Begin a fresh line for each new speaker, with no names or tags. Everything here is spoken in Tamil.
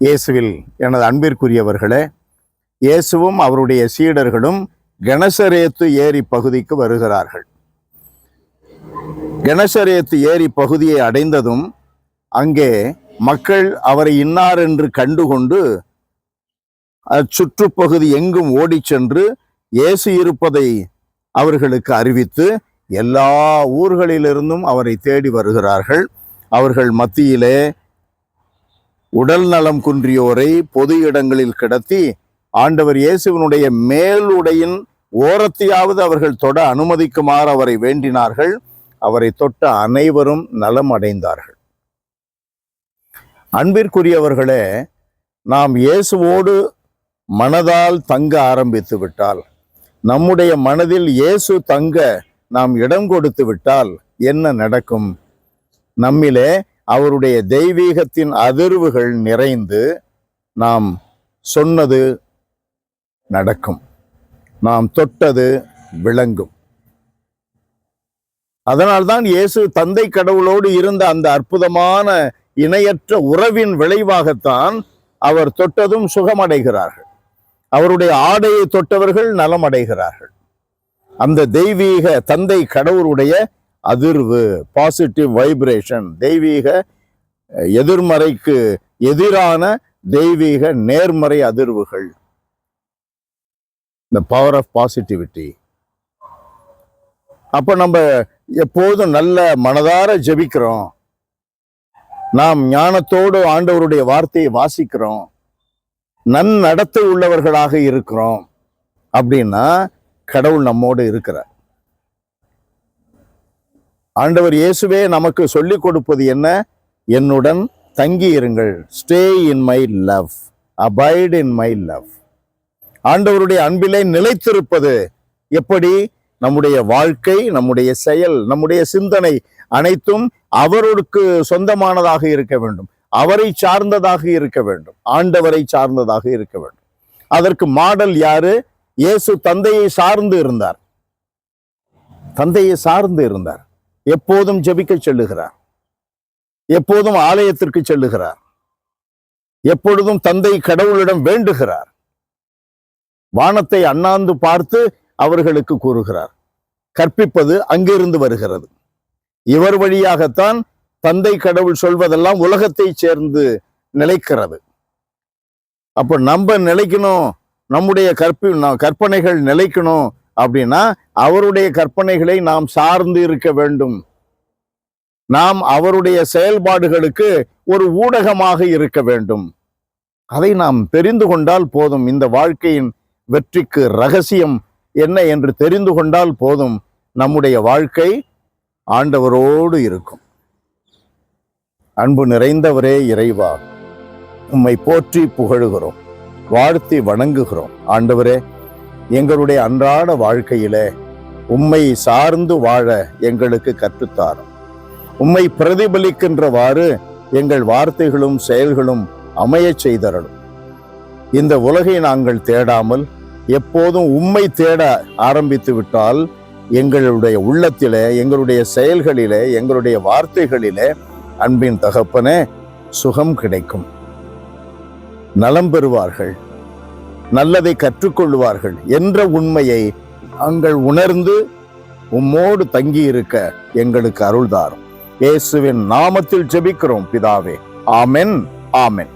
இயேசுவில் எனது அன்பிற்குரியவர்களே, இயேசுவும் அவருடைய சீடர்களும் கெனசரேத்து ஏரி பகுதிக்கு வருகிறார்கள். கெனசரேத்து ஏரி பகுதியை அடைந்ததும் அங்கே மக்கள் அவரை இன்னார் என்று கண்டுகொண்டு சுற்றுப்பகுதி எங்கும் ஓடி சென்று இயேசு இருப்பதை அவர்களுக்கு அறிவித்து எல்லா ஊர்களிலிருந்தும் அவரை தேடி வருகிறார்கள். அவர்கள் மத்தியிலே உடல் நலம் குன்றியோரை பொது இடங்களில் கிடத்தி ஆண்டவர் இயேசுவினுடைய மேலுடையின் ஓரத்தையாவது அவர்கள் தொட அனுமதிக்குமாறு அவரை வேண்டினார்கள். அவரை தொட்ட அனைவரும் நலம் அடைந்தார்கள். அன்பிற்குரியவர்களே, நாம் இயேசுவோடு மனதால் தங்க ஆரம்பித்து விட்டால், நம்முடைய மனதில் இயேசு தங்க நாம் இடம் கொடுத்து விட்டால் என்ன நடக்கும்? நம்மிலே அவருடைய தெய்வீகத்தின் அதிர்வுகள் நிறைந்து நாம் சொன்னது நடக்கும், நாம் தொட்டது விளங்கும். அதனால்தான் இயேசு தந்தை கடவுளோடு இருந்த அந்த அற்புதமான இணையற்ற உறவின் விளைவாகத்தான் அவர் தொட்டதும் சுகமடைகிறார்கள். அவருடைய ஆடையை தொட்டவர்கள் நலமடைகிறார்கள். அந்த தெய்வீக தந்தை கடவுளுடைய அதிர்வு, பாசிட்டிவ் வைப்ரேஷன், தெய்வீக எதிர்மறைக்கு எதிரான தெய்வீக நேர்மறை அதிர்வுகள், the power of positivity. அப்ப நம்ம எப்போதும் நல்ல மனதார ஜெபிக்கிறோம், நாம் ஞானத்தோடு ஆண்டவருடைய வார்த்தையை வாசிக்கிறோம், நன்னடத்தை உள்ளவர்களாக இருக்கிறோம் அப்படின்னா கடவுள் நம்மோடு இருக்கிறார். ஆண்டவர் இயேசுவே நமக்கு சொல்லிக் கொடுப்பது என்ன? என்னுடன் தங்கி இருங்கள், stay in my love, abide in my love. ஆண்டவருடைய அன்பிலே நிலைத்திருப்பது எப்படி? நம்முடைய வாழ்க்கை, நம்முடைய செயல், நம்முடைய சிந்தனை அனைத்தும் அவருக்கு சொந்தமானதாக இருக்க வேண்டும், அவரை சார்ந்ததாக இருக்க வேண்டும், ஆண்டவரை சார்ந்ததாக இருக்க வேண்டும். அதற்கு மாடல் யாரு? இயேசு தந்தையை சார்ந்து இருந்தார். தந்தையை சார்ந்து இருந்தார். எப்போதும் ஜெபிக்க செல்லுகிறார், எப்போதும் ஆலயத்திற்கு செல்லுகிறார், எப்பொழுதும் தந்தை கடவுளிடம் வேண்டுகிறார். வானத்தை அண்ணாந்து பார்த்து அவர்களுக்கு கூறுகிறார். கற்பிப்பது அங்கிருந்து வருகிறது. இவர் வழியாகத்தான் தந்தை கடவுள் சொல்வதெல்லாம் உலகத்தை சேர்ந்து நிலைக்கிறது. அப்ப நம்ம நிலைக்கணும், நம்முடைய கற்பனைகள் நிலைக்கணும் அப்படின்னா அவருடைய கற்பனைகளை நாம் சார்ந்து இருக்க வேண்டும். நாம் அவருடைய செயல்பாடுகளுக்கு ஒரு ஊடகமாக இருக்க வேண்டும். அதை நாம் தெரிந்து கொண்டால் போதும். இந்த வாழ்க்கையின் வெற்றிக்கு ரகசியம் என்ன என்று தெரிந்து கொண்டால் போதும், நம்முடைய வாழ்க்கை ஆண்டவரோடு இருக்கும். அன்பு நிறைந்தவரே இறைவா, உம்மை போற்றி புகழுகிறோம், வாழ்த்தி வணங்குகிறோம். ஆண்டவரே, எங்களுடைய அன்றாட வாழ்க்கையிலே உம்மை சார்ந்து வாழ எங்களுக்கு கற்றுத்தாரும். உம்மை பிரதிபலிக்கின்றவாறு எங்கள் வார்த்தைகளும் செயல்களும் அமைய செய்தரலும். இந்த உலகை நாங்கள் தேடாமல் எப்போதும் உம்மை தேட ஆரம்பித்து விட்டால் எங்களுடைய உள்ளத்திலே, எங்களுடைய செயல்களிலே, எங்களுடைய வார்த்தைகளிலே அன்பின் தகப்பனே சுகம் கிடைக்கும். நலம் பெறுவார்கள், நல்லதை கற்றுக்கொள்வார்கள் என்ற உண்மையை நாங்கள் உணர்ந்து உம்மோடு தங்கி இருக்க எங்களுக்கு அருள்தாரும். இயேசுவின் நாமத்தில் ஜெபிக்கிறோம் பிதாவே. ஆமென், ஆமென்.